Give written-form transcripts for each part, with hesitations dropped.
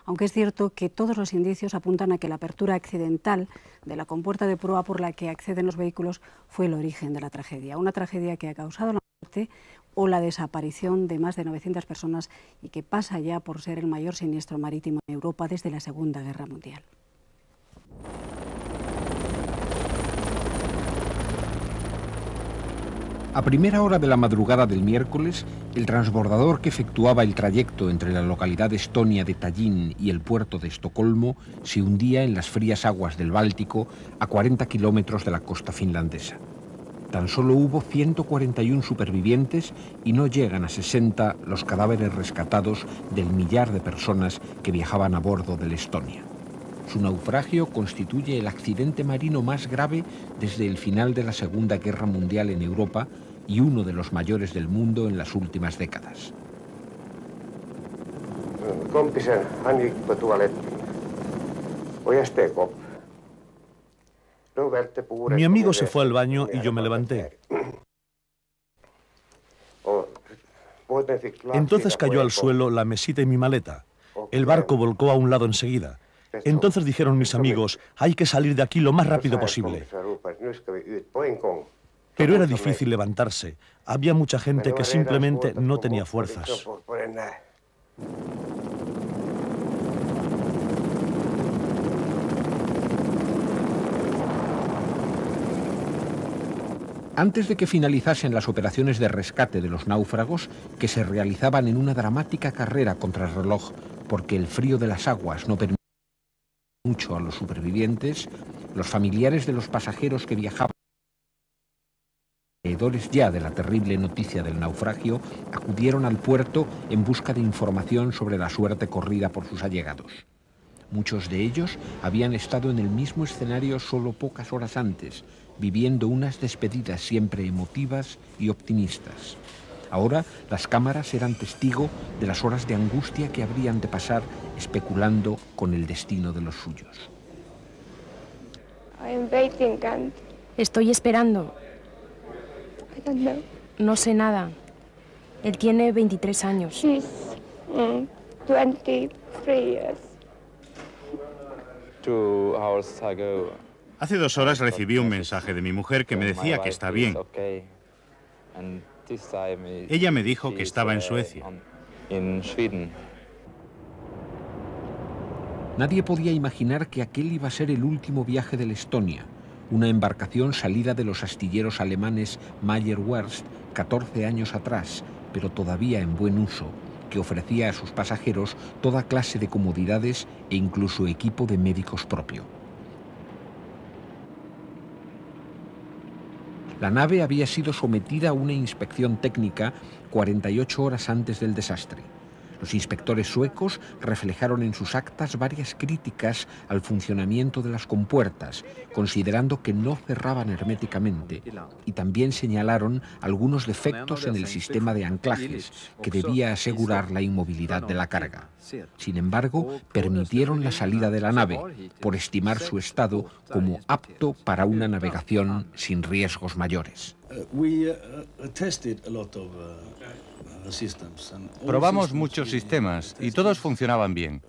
aunque es cierto que todos los indicios apuntan a que la apertura accidental de la compuerta de proa por la que acceden los vehículos fue el origen de la tragedia. Una tragedia que ha causado la muerte o la desaparición de más de 900 personas y que pasa ya por ser el mayor siniestro marítimo en Europa desde la Segunda Guerra Mundial. A primera hora de la madrugada del miércoles, el transbordador que efectuaba el trayecto entre la localidad estonia de Tallinn y el puerto de Estocolmo se hundía en las frías aguas del Báltico a 40 kilómetros de la costa finlandesa. Tan solo hubo 141 supervivientes y no llegan a 60 los cadáveres rescatados del millar de personas que viajaban a bordo del Estonia. Su naufragio constituye el accidente marino más grave desde el final de la Segunda Guerra Mundial en Europa y uno de los mayores del mundo en las últimas décadas. Mi amigo se fue al baño y yo me levanté. Entonces cayó al suelo la mesita y mi maleta. El barco volcó a un lado enseguida. Entonces dijeron mis amigos, hay que salir de aquí lo más rápido posible. Pero era difícil levantarse. Había mucha gente que simplemente no tenía fuerzas. Antes de que finalizasen las operaciones de rescate de los náufragos, que se realizaban en una dramática carrera contra el reloj, porque el frío de las aguas no permitía mucho a los supervivientes, los familiares de los pasajeros que viajaban alrededores ya de la terrible noticia del naufragio acudieron al puerto en busca de información sobre la suerte corrida por sus allegados. Muchos de ellos habían estado en el mismo escenario solo pocas horas antes, viviendo unas despedidas siempre emotivas y optimistas. Ahora las cámaras eran testigo de las horas de angustia que habrían de pasar especulando con el destino de los suyos. Estoy esperando. No sé nada. Él tiene 23 años. Hace 2 horas recibí un mensaje de mi mujer que me decía que está bien. Ella me dijo que estaba en Suecia. Nadie podía imaginar que aquel iba a ser el último viaje del Estonia, una embarcación salida de los astilleros alemanes Mayer-Werft 14 años atrás, pero todavía en buen uso, que ofrecía a sus pasajeros toda clase de comodidades e incluso equipo de médicos propio. La nave había sido sometida a una inspección técnica 48 horas antes del desastre. Los inspectores suecos reflejaron en sus actas varias críticas al funcionamiento de las compuertas, considerando que no cerraban herméticamente, y también señalaron algunos defectos en el sistema de anclajes, que debía asegurar la inmovilidad de la carga. Sin embargo, permitieron la salida de la nave, por estimar su estado como apto para una navegación sin riesgos mayores. Probamos muchos sistemas y todos funcionaban bien.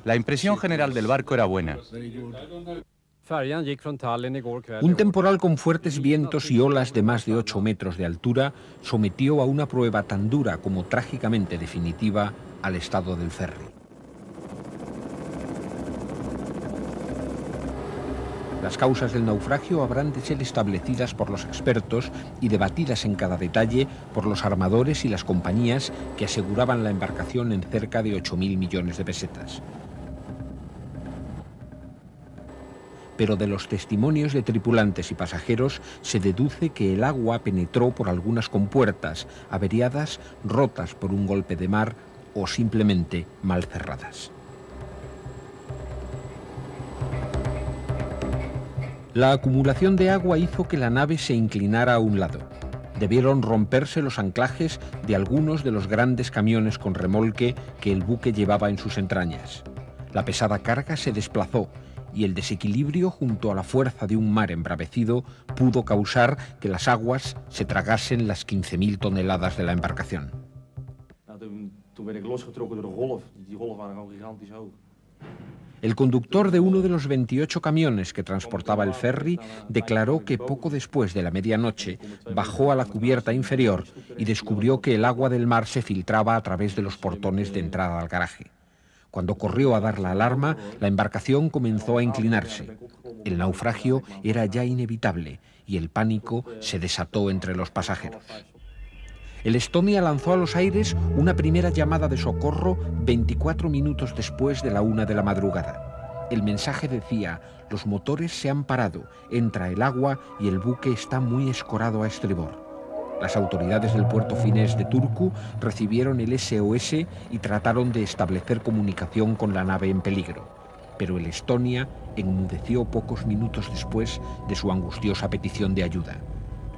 La impresión general del barco era buena. Un temporal con fuertes vientos y olas de más de 8 metros de altura sometió a una prueba tan dura como trágicamente definitiva al estado del ferry. Las causas del naufragio habrán de ser establecidas por los expertos y debatidas en cada detalle por los armadores y las compañías que aseguraban la embarcación en cerca de 8.000 millones de pesetas. Pero de los testimonios de tripulantes y pasajeros se deduce que el agua penetró por algunas compuertas, averiadas, rotas por un golpe de mar o simplemente mal cerradas. La acumulación de agua hizo que la nave se inclinara a un lado. Debieron romperse los anclajes de algunos de los grandes camiones con remolque que el buque llevaba en sus entrañas. La pesada carga se desplazó y el desequilibrio junto a la fuerza de un mar embravecido pudo causar que las aguas se tragasen las 15.000 toneladas de la embarcación. El conductor de uno de los 28 camiones que transportaba el ferry declaró que poco después de la medianoche bajó a la cubierta inferior y descubrió que el agua del mar se filtraba a través de los portones de entrada al garaje. Cuando corrió a dar la alarma, la embarcación comenzó a inclinarse. El naufragio era ya inevitable y el pánico se desató entre los pasajeros. El Estonia lanzó a los aires una primera llamada de socorro 24 minutos después de la 1 de la madrugada. El mensaje decía: los motores se han parado, entra el agua y el buque está muy escorado a estribor. Las autoridades del puerto finés de Turku recibieron el SOS y trataron de establecer comunicación con la nave en peligro. Pero el Estonia enmudeció pocos minutos después de su angustiosa petición de ayuda.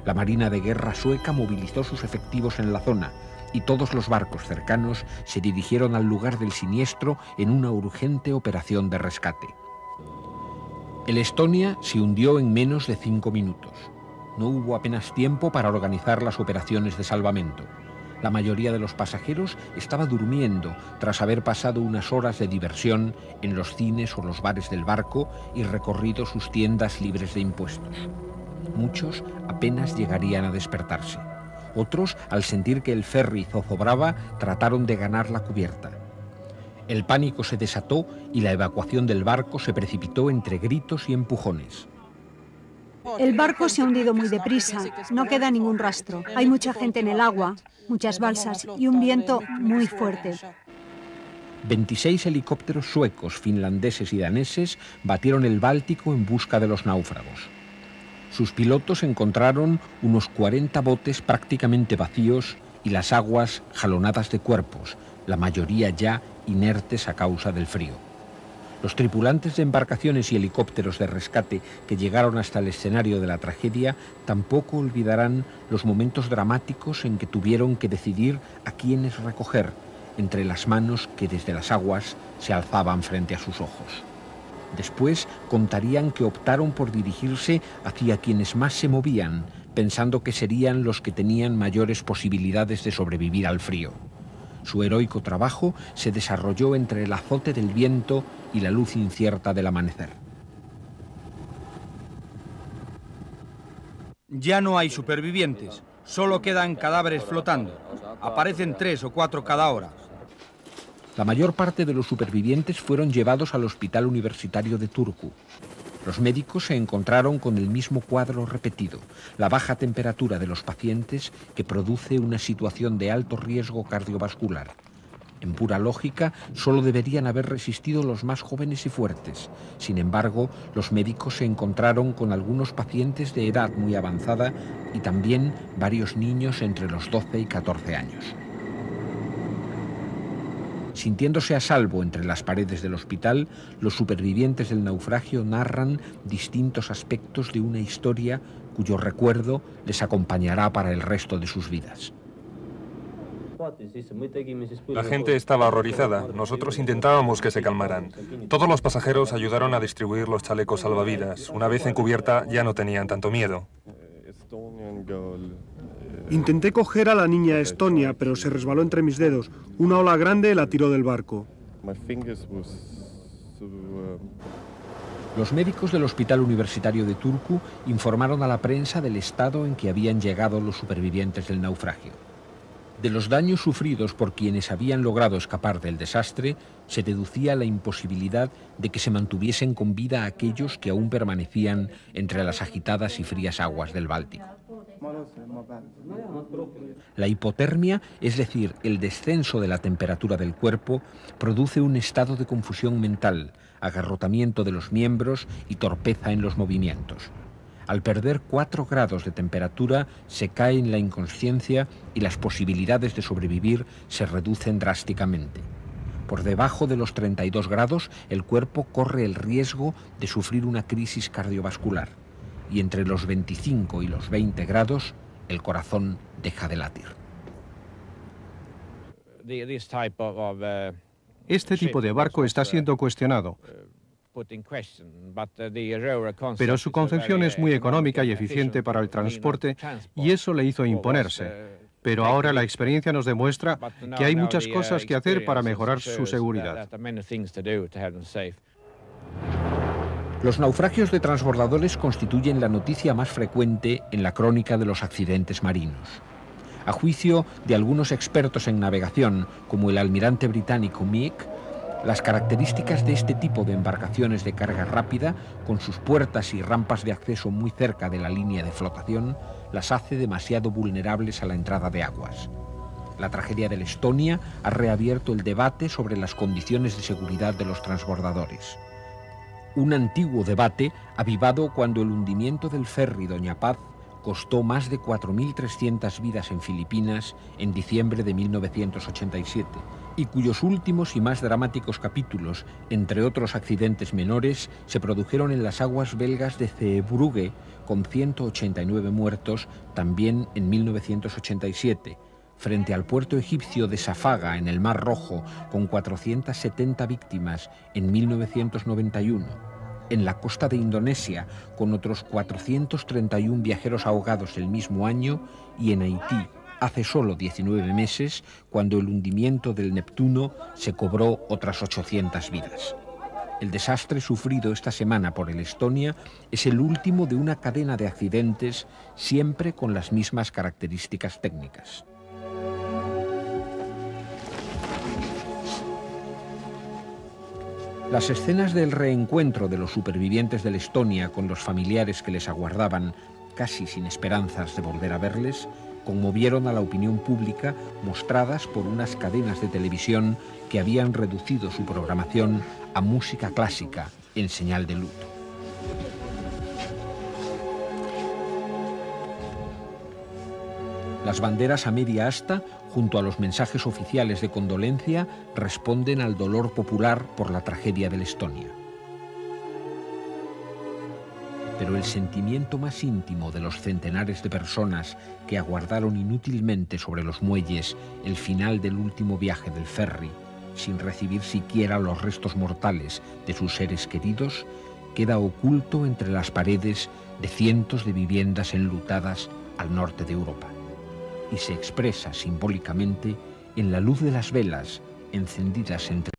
La Marina de Guerra sueca movilizó sus efectivos en la zona y todos los barcos cercanos se dirigieron al lugar del siniestro en una urgente operación de rescate. El Estonia se hundió en menos de 5 minutos. No hubo apenas tiempo para organizar las operaciones de salvamento. La mayoría de los pasajeros estaba durmiendo tras haber pasado unas horas de diversión en los cines o los bares del barco y recorrido sus tiendas libres de impuestos. Muchos apenas llegarían a despertarse. Otros, al sentir que el ferry zozobraba, trataron de ganar la cubierta. El pánico se desató y la evacuación del barco se precipitó entre gritos y empujones. El barco se ha hundido muy deprisa, no queda ningún rastro. Hay mucha gente en el agua, muchas balsas y un viento muy fuerte. 26 helicópteros suecos, finlandeses y daneses batieron el Báltico en busca de los náufragos. Sus pilotos encontraron unos 40 botes prácticamente vacíos y las aguas jalonadas de cuerpos, la mayoría ya inertes a causa del frío. Los tripulantes de embarcaciones y helicópteros de rescate que llegaron hasta el escenario de la tragedia tampoco olvidarán los momentos dramáticos en que tuvieron que decidir a quiénes recoger entre las manos que desde las aguas se alzaban frente a sus ojos. Después contarían que optaron por dirigirse hacia quienes más se movían, pensando que serían los que tenían mayores posibilidades de sobrevivir al frío. Su heroico trabajo se desarrolló entre el azote del viento y la luz incierta del amanecer. Ya no hay supervivientes, solo quedan cadáveres flotando. Aparecen 3 o 4 cada hora. La mayor parte de los supervivientes fueron llevados al Hospital Universitario de Turku. Los médicos se encontraron con el mismo cuadro repetido, la baja temperatura de los pacientes que produce una situación de alto riesgo cardiovascular. En pura lógica, solo deberían haber resistido los más jóvenes y fuertes. Sin embargo, los médicos se encontraron con algunos pacientes de edad muy avanzada y también varios niños entre los 12 y 14 años. Sintiéndose a salvo entre las paredes del hospital, los supervivientes del naufragio narran distintos aspectos de una historia cuyo recuerdo les acompañará para el resto de sus vidas. La gente estaba horrorizada. Nosotros intentábamos que se calmaran. Todos los pasajeros ayudaron a distribuir los chalecos salvavidas. Una vez en cubierta ya no tenían tanto miedo. Intenté coger a la niña Estonia, pero se resbaló entre mis dedos. Una ola grande la tiró del barco. Los médicos del Hospital Universitario de Turku informaron a la prensa del estado en que habían llegado los supervivientes del naufragio. De los daños sufridos por quienes habían logrado escapar del desastre, se deducía la imposibilidad de que se mantuviesen con vida aquellos que aún permanecían entre las agitadas y frías aguas del Báltico. La hipotermia, es decir, el descenso de la temperatura del cuerpo, produce un estado de confusión mental, agarrotamiento de los miembros y torpeza en los movimientos. Al perder 4 grados de temperatura, se cae en la inconsciencia y las posibilidades de sobrevivir se reducen drásticamente. Por debajo de los 32 grados, el cuerpo corre el riesgo de sufrir una crisis cardiovascular. Y entre los 25 y los 20 grados, el corazón deja de latir. Este tipo de barco está siendo cuestionado, pero su concepción es muy económica y eficiente para el transporte y eso le hizo imponerse. pero ahora la experiencia nos demuestra que hay muchas cosas que hacer para mejorar su seguridad. Los naufragios de transbordadores constituyen la noticia más frecuente en la crónica de los accidentes marinos. A juicio de algunos expertos en navegación, como el almirante británico Meek, las características de este tipo de embarcaciones de carga rápida, con sus puertas y rampas de acceso muy cerca de la línea de flotación, las hace demasiado vulnerables a la entrada de aguas. La tragedia del Estonia ha reabierto el debate sobre las condiciones de seguridad de los transbordadores. Un antiguo debate avivado cuando el hundimiento del ferry Doña Paz costó más de 4.300 vidas en Filipinas en diciembre de 1987 y cuyos últimos y más dramáticos capítulos, entre otros accidentes menores, se produjeron en las aguas belgas de Zeebrugge, con 189 muertos, también en 1987, frente al puerto egipcio de Safaga, en el Mar Rojo, con 470 víctimas en 1991, en la costa de Indonesia, con otros 431 viajeros ahogados el mismo año, y en Haití, hace solo 19 meses, cuando el hundimiento del Neptuno se cobró otras 800 vidas. El desastre sufrido esta semana por el Estonia es el último de una cadena de accidentes, siempre con las mismas características técnicas. Las escenas del reencuentro de los supervivientes del Estonia con los familiares que les aguardaban, casi sin esperanzas de volver a verles, conmovieron a la opinión pública, mostradas por unas cadenas de televisión que habían reducido su programación a música clásica en señal de luto. Las banderas a media asta, junto a los mensajes oficiales de condolencia, responden al dolor popular por la tragedia del Estonia. Pero el sentimiento más íntimo de los centenares de personas que aguardaron inútilmente sobre los muelles el final del último viaje del ferry, sin recibir siquiera los restos mortales de sus seres queridos, queda oculto entre las paredes de cientos de viviendas enlutadas al norte de Europa, y se expresa simbólicamente en la luz de las velas encendidas entre